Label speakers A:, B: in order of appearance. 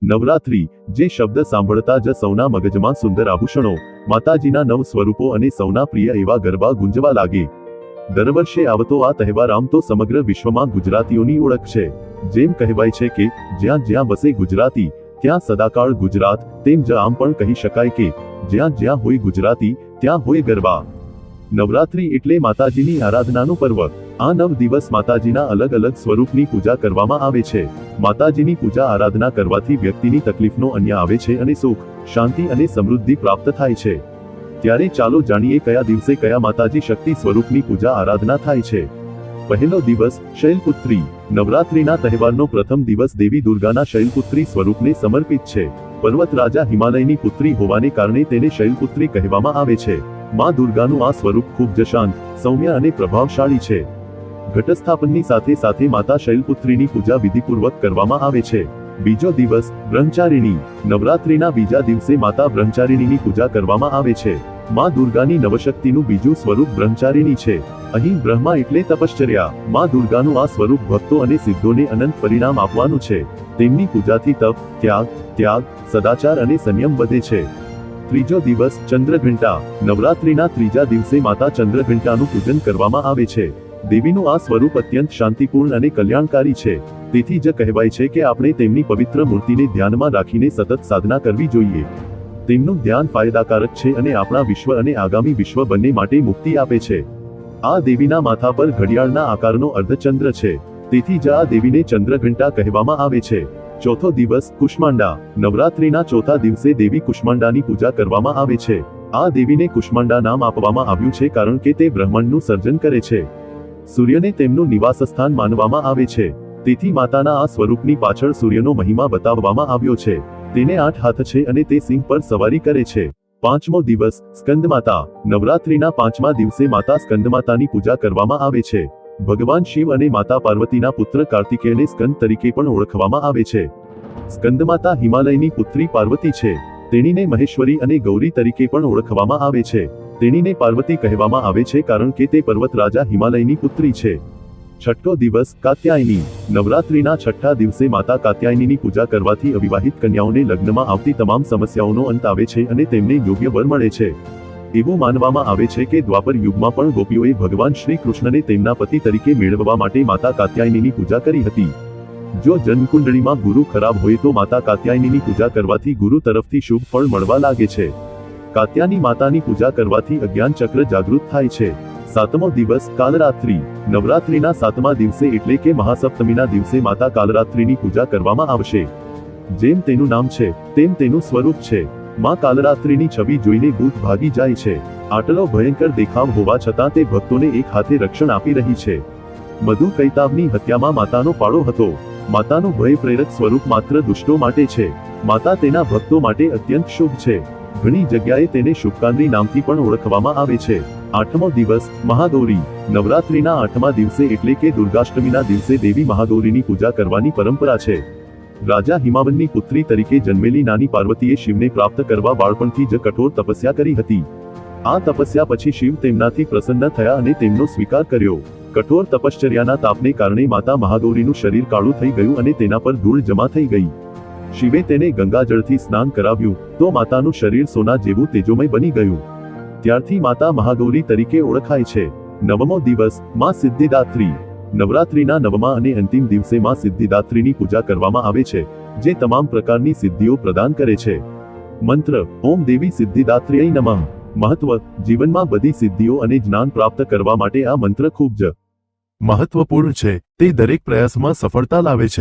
A: નવરાત્રી, જે શબ્દ સાંભળતા જ સૌના મગજમાં સુંદર આભૂષણો, માતાજીના નવ સ્વરૂપો અને સૌના પ્રિય એવા ગરબા ગુંજવા લાગે. દર વર્ષે આવતો આ તહેવાર આમ તો સમગ્ર વિશ્વમાં ગુજરાતીઓની ઓળખ છે. જેમ કહેવાય છે કે જ્યાં જ્યાં વસે ગુજરાતી ત્યાં સદાકાળ ગુજરાત, તેમ જ આમ પણ કહી શકાય કે જ્યાં જ્યાં હોય ગુજરાતી ત્યાં હોય ગરબા. નવરાત્રી એટલે માતાજીની આરાધનાનું પર્વ. આ 9 દિવસ માતાજીના અલગ અલગ સ્વરૂપની પૂજા કરવામાં આવે છે. માતાજીની પૂજા આરાધના કરવાથી વ્યક્તિની તકલીફનો અંત આવે છે અને સુખ, શાંતિ અને સમૃદ્ધિ પ્રાપ્ત થાય છે. ત્યારે ચાલો જાણીએ કયા દિવસે કયા માતાજી શક્તિ સ્વરૂપની પૂજા આરાધના થાય છે. પહેલો દિવસ, શૈલપુત્રી. નવરાત્રીના તહેવારનો પ્રથમ દિવસ દેવી દુર્ગાના શૈલપુત્રી સ્વરૂપને સમર્પિત છે. પર્વત રાજા હિમાલયની પુત્રી હોવાને કારણે તેને શૈલપુત્રી કહેવામાં આવે છે. માં દુર્ગાનું આ સ્વરૂપ ખૂબ જ શાંત, સૌમ્ય અને પ્રભાવશાળી છે. ઘટસ્થાપનની સાથે સાથે માતા શૈલપુત્રીની પૂજા વિધિપૂર્વક કરવામાં આવે છે. બીજો દિવસ, બ્રહ્મચારિણી. નવરાત્રીના બીજા દિવસે માતા બ્રહ્મચારિણીની પૂજા કરવામાં આવે છે. માં દુર્ગાની નવશક્તિનું બીજું સ્વરૂપ બ્રહ્મચારિણી છે. અહીં બ્રહ્મા એટલે તપશ્ચર્યા. માં દુર્ગાનું આ સ્વરૂપ ભક્તો અને સિદ્ધોને અનંત પરિણામ આપવાનું છે. તેમની પૂજાથી તપ, ત્યાગ, સદાચાર અને સંયમ વધે છે. ત્રીજો દિવસ, ચંદ્રઘંટા. નવરાત્રીના ત્રીજા દિવસે માતા ચંદ્રઘંટાનું પૂજન કરવામાં આવે છે. દેવીનું આ સ્વરૂપ અત્યંત શાંતિપૂર્ણ અને કલ્યાણકારી છે. તેથી જ કહેવાય છે કે આપણે તેમની પવિત્ર મૂર્તિને ધ્યાનમાં રાખીને સતત સાધના કરવી જોઈએ. તેમનું ધ્યાન ફાયદાકારક છે અને આપણા વિશ્વ અને આગામી વિશ્વ બંને માટે મુક્તિ આપે છે. આ દેવીના માથા પર ઘડિયાળના આકારનો અર્ધચંદ્ર છે. તેથી જ આ દેવીને ચંદ્રઘંટા કહેવામાં આવે છે. ચોથો દિવસ, કુષ્માંડા. નવરાત્રીના ચોથા દિવસે દેવી કુષ્માંડાની પૂજા કરવામાં આવે છે. આ દેવીને કુષ્માંડા નામ આપવામાં આવ્યું છે કારણ કે તે બ્રહ્માંડનું સર્જન કરે છે. સૂર્યને તેમનું નિવાસસ્થાન માનવામાં આવે છે. તેથી માતાના આ સ્વરૂપની પાછળ સૂર્યનો મહિમા બતાવવામાં આવ્યો છે. તેને 8 હાથ છે અને તે સિંહ પર સવારી કરે છે. પાંચમો દિવસ, સ્કંદમાતા. નવરાત્રીના પાંચમા દિવસે માતા સ્કંદમાતાની પૂજા કરવામાં આવે છે. ભગવાન શિવ અને માતા પાર્વતીના પુત્ર કાર્તિકેયને સ્કંદ તરીકે પણ ઓળખવામાં આવે છે. સ્કંદમાતા હિમાલયની પુત્રી પાર્વતી છે. તેણીને મહેશ્વરી અને ગૌરી તરીકે પણ ઓળખવામાં આવે છે. તેણીને પાર્વતી કહેવામાં આવે છે કારણ કે તે પર્વત રાજા હિમાલયની પુત્રી છે. છઠ્ઠો દિવસ, કાત્યાયની. નવરાત્રીના છઠ્ઠા દિવસે માતા કાત્યાયનીની પૂજા કરવાથી અવિવાહિત કન્યાઓને લગ્નમાં આવતી તમામ સમસ્યાઓનો અંત આવે છે અને તેમને યોગ્ય વર મળે છે. એવું માનવામાં આવે છે કે દ્વાપર યુગમાં પણ ગોપીઓએ ભગવાન શ્રી કૃષ્ણને તેમના પતિ તરીકે મેળવવા માટે માતા કાત્યાયનીની પૂજા કરી હતી. જો જન્મકુંડળીમાં ગુરુ ખરાબ હોય તો માતા કાત્યાયનીની પૂજા કરવાથી ગુરુ તરફથી શુભ ફળ મળવા લાગે છે. કાત્યાની માતાની પૂજા કરવાથી અજ્ઞાન ચક્ર જાગૃત થાય છે. સાતમો દિવસ, કાલરાત્રી. નવરાત્રીના સાતમા દિવસે એટલે કે મહાસપ્તમીના દિવસે માતા કાલરાત્રીની પૂજા કરવામાં આવશે. જેમ તેનું નામ છે તેમ તેનું સ્વરૂપ છે. માં કાલરાત્રીની છબી જોઈને ભૂત ભાગી જાય છે. આટલો ભયંકર દેખાવ હોવા છતાં તે ભક્તોને એક હાથે રક્ષણ આપી રહી છે. મધુ કૈતાબની હત્યામાં માતાનો ફાળો હતો. માતાનું ભય પ્રેરક સ્વરૂપ માત્ર દુષ્ટો માટે છે. માતા તેના ભક્તો માટે અત્યંત શુભ છે. ઘણી જગ્યાએ તેને શુભકાંડી નામથી પણ ઓળખવામાં આવે છે. આઠમો દિવસ, મહાગૌરી. નવરાત્રીના આઠમા દિવસે એટલે કે દુર્ગાષ્ટમીના દિવસે દેવી મહાગૌરીની પૂજા કરવાની પરંપરા છે. રાજા હિમાવનની પુત્રી તરીકે જન્મેલી નાની પાર્વતીએ શિવને પ્રાપ્ત કરવા બાળપણથી જ કઠોર તપસ્યા કરી હતી. આ તપસ્યા પછી શિવ તેમનાથી પ્રસન્ન થયા અને તેમનો સ્વીકાર કર્યો. કઠોર તપશ્ચર્યાના તાપને કારણે માતા મહાગૌરીનું શરીર કાળું થઈ ગયું અને તેના પર ધૂળ જમા થઈ ગઈ. શિવે તેને ગંગાજળથી સ્નાન કરાવ્યું તો માતાનું શરીર સોના જેવું તેજોમય બની ગયું. ત્યારથી માતા મહાગૌરી તરીકે ઓળખાય છે. નવમો દિવસ, માં સિદ્ધિદાત્રી. નવરાત્રીના નવમા અને અંતિમ દિવસે માં સિદ્ધિદાત્રીની પૂજા કરવામાં આવે છે, જે તમામ પ્રકારની સિદ્ધિઓ પ્રદાન કરે છે. મંત્ર: ઓમ દેવી સિદ્ધિદાત્ર્યૈ નમઃ. મહત્વ: જીવનમાં બધી સિદ્ધિઓ અને જ્ઞાન પ્રાપ્ત કરવા માટે આ મંત્ર ખૂબ જ મહત્વપૂર્ણ છે. તે દરેક પ્રયાસમાં સફળતા લાવે છે.